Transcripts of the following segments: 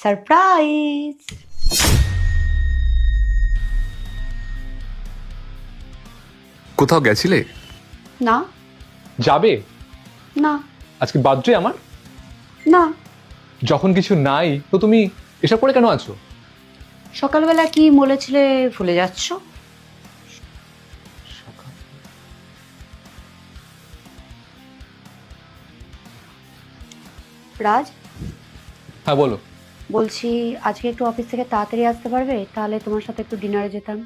Surprise. কোথাও গেছিলে? না যাবে? না আজকে বার্থডে আমার। না, যখন কিছু নাই তো তুমি এসব করে কেন আছো? সকালবেলা কি বলেছিলে ভুলে যাচ্ছ? রাজ, হ্যাঁ বলো। বলছি আজকে একটু অফিস থেকে তাড়াতাড়ি আসতে পারবে? তাহলে তোমার সাথে একটু ডিনারে যেতাম।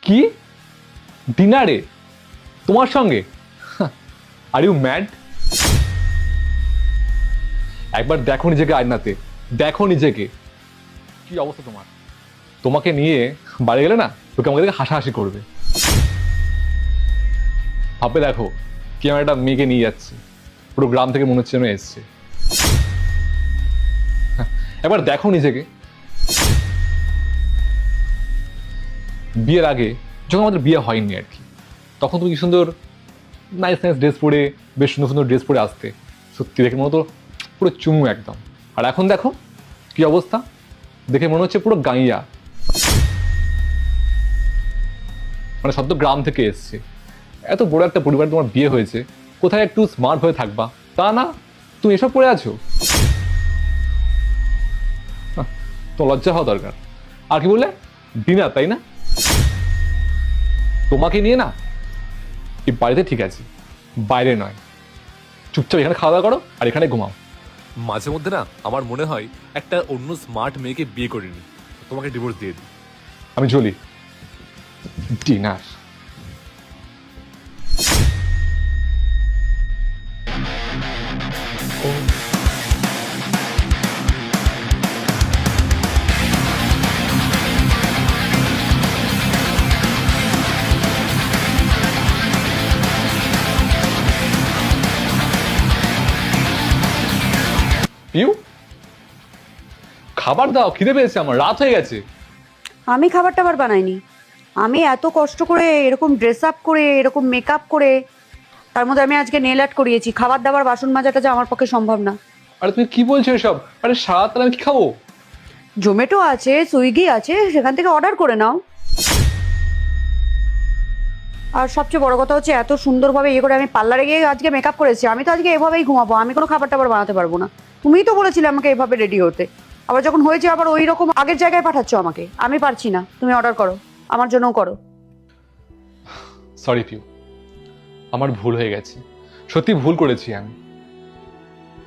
কি ডিনারে তোমার সঙ্গে? Are you mad? একবার দেখো নিজেকে আয়নাতে, দেখো নিজেকে কি অবস্থা তোমার। তোমাকে নিয়ে বাড়ি গেলে না তোকে আমাকে দেখে হাসাহাসি করবে। ভাবে দেখো কি আমার একটা মেয়েকে নিয়ে যাচ্ছে, পুরো গ্রাম থেকে মনে হচ্ছে যেন এসছে। একবার দেখো নিজেকে। বিয়ের আগে যখন আমাদের বিয়ে হয়নি আর কি, তখন তুমি কি সুন্দর নাইস নাইস ড্রেস পরে, বেশ সুন্দর সুন্দর ড্রেস পরে আসতে, সত্যি দেখে মনে হতো পুরো চুমু একদম। আর এখন দেখো কি অবস্থা, দেখে মনে হচ্ছে পুরো গাইয়া, মানে সব তো গ্রাম থেকে এসছে। এত বড় একটা পরিবার, তোমার বিয়ে হয়েছে, কোথায় একটু স্মার্ট হয়ে থাকবা, তা না তুমি এসব পড়ে আছো। তো লজ্জা হওয়া দরকার। আর কি বললে? ডিনার, তাই না? তোমাকে নিয়ে না এই বাড়িতে ঠিক আছে, বাইরে নয়। চুপচাপ এখানে খাওয়া দাওয়া করো আর এখানে ঘুমাও। মাঝে মধ্যে না আমার মনে হয় একটা অন্য স্মার্ট মেয়েকে বিয়ে করিনি, তোমাকে ডিভোর্স দিয়ে দিই। আমি চলি। ডিনার? পিউ, খাবার দাও, খিদে পেয়েছে আমার, রাত হয়ে গেছে। আমি খাবার টাবার বানাইনি। আমি এত কষ্ট করে এরকম ড্রেস আপ করে এরকম মেকআপ করে, তার মধ্যে আমি আজকে নেল আর্ট করিয়েছি। খাবার দাবার বাসন মাজাটা যে আমার পক্ষে সম্ভব না। আরে তুমি কি বলছো এসব? আরে সারাত আমি কি খাবো? জোম্যাটো আছে, সুইগি আছে, সেখান থেকে অর্ডার করে নাও। আর সবচেয়ে বড় কথা হচ্ছে এত সুন্দরভাবে ইয়ে করে আমি পার্লারে গিয়ে আজকে মেকআপ করেছি। আমি তো আজকে এভাবেই ঘুমাবো, আমি কোনো খাবার টাবার বানাতে পারবো না। তুমিই তো বলেছিলে আমাকে এভাবে রেডি হতে, আবার যখন হয়েছে আবার ওই রকম আগের জায়গায় পাঠাচ্ছ আমাকে। আমি পারছি না, তুমি অর্ডার করো, আমার জন্যও করো। সরি পিউ, আমার ভুল হয়ে গেছে, সত্যি ভুল করেছি আমি।